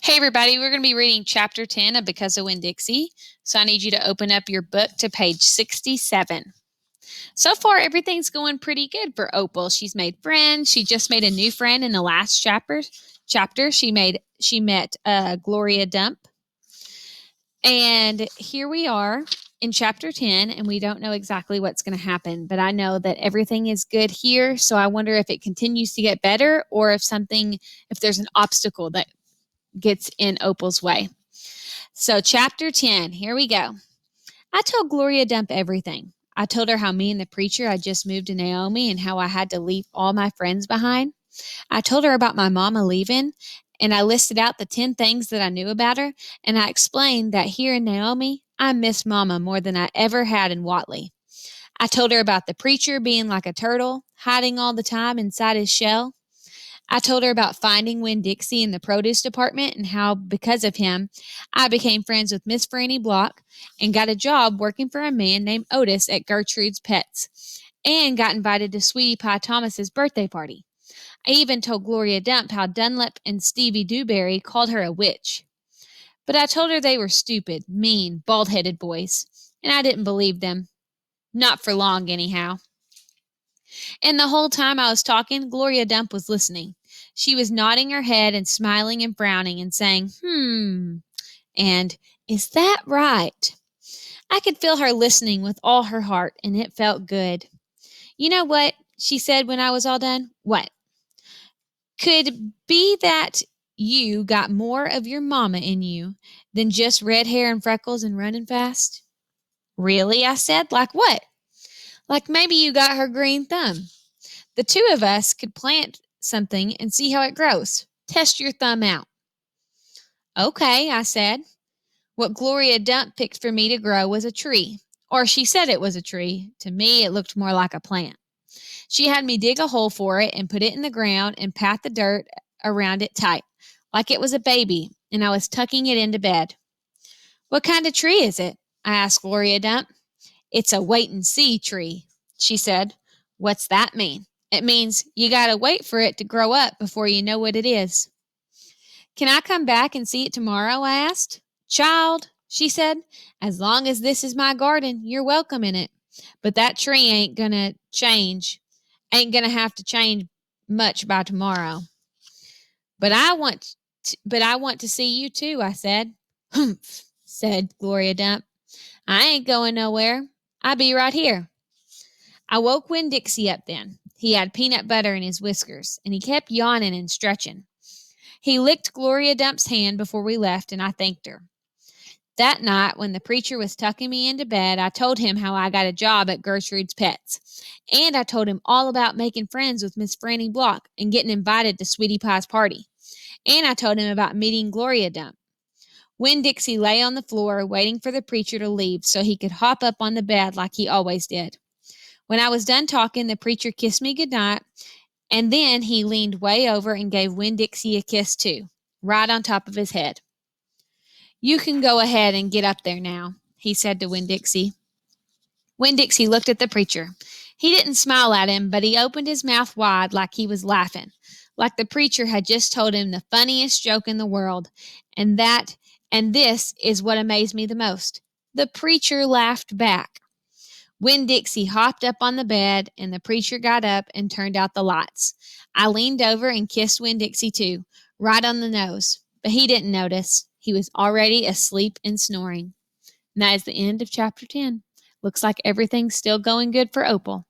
Hey, everybody, we're going to be reading chapter 10 of Because of Winn, Dixie. So I need you to open up your book to page 67. So far, everything's going pretty good for Opal. She's made friends. She just made a new friend in the last chapter. She met Gloria Dump. And here we are in chapter 10, and we don't know exactly what's going to happen, but I know that everything is good here. So I wonder if it continues to get better or if there's an obstacle that gets in Opal's way. So chapter 10, here we go. I told Gloria Dump everything. I told her how me and the preacher had just moved to Naomi and how I had to leave all my friends behind. I told her about my mama leaving, and I listed out the 10 things that I knew about her, and I explained that here in Naomi, I miss mama more than I ever had in Watley. I told her about the preacher being like a turtle, hiding all the time inside his shell. I told her about finding Winn Dixie in the produce department and how, because of him, I became friends with Miss Franny Block and got a job working for a man named Otis at Gertrude's Pets and got invited to Sweetie Pie Thomas's birthday party. I even told Gloria Dump how Dunlap and Stevie Dewberry called her a witch. But I told her they were stupid, mean, bald-headed boys, and I didn't believe them. Not for long, anyhow. And the whole time I was talking, Gloria Dump was listening. She was nodding her head and smiling and frowning and saying, and is that right? I could feel her listening with all her heart, and it felt good. You know what? She said when I was all done. What? Could be that you got more of your mama in you than just red hair and freckles and running fast? Really? I said. Like what? Like maybe you got her green thumb. The two of us could plant something and see how it grows. Test your thumb out. Okay, I said. What Gloria Dump picked for me to grow was a tree. Or she said it was a tree. To me, it looked more like a plant. She had me dig a hole for it and put it in the ground and pat the dirt around it tight, like it was a baby, and I was tucking it into bed. What kind of tree is it? I asked Gloria Dump. It's a wait-and-see tree, she said. What's that mean? It means you gotta wait for it to grow up before you know what it is. Can I come back and see it tomorrow? I asked. Child, she said, as long as this is my garden, you're welcome in it. But that tree ain't gonna have to change much by tomorrow. But I want to see you too, I said. Humph, said Gloria Dump. I ain't going nowhere. I'll be right here. I woke Winn Dixie up then. He had peanut butter in his whiskers, and he kept yawning and stretching. He licked Gloria Dump's hand before we left, and I thanked her. That night, when the preacher was tucking me into bed, I told him how I got a job at Gertrude's Pets. And I told him all about making friends with Miss Franny Block and getting invited to Sweetie Pie's party. And I told him about meeting Gloria Dump. Winn Dixie lay on the floor, waiting for the preacher to leave so he could hop up on the bed like he always did. When I was done talking, the preacher kissed me goodnight, and then he leaned way over and gave Winn Dixie a kiss too, right on top of his head. You can go ahead and get up there now, he said to Winn Dixie. Winn Dixie looked at the preacher. He didn't smile at him, but he opened his mouth wide like he was laughing, like the preacher had just told him the funniest joke in the world. And this is what amazed me the most. The preacher laughed back. Winn Dixie hopped up on the bed, and the preacher got up and turned out the lights. I leaned over and kissed Winn Dixie too, right on the nose, but he didn't notice. He was already asleep and snoring. And that is the end of chapter 10. Looks like everything's still going good for Opal.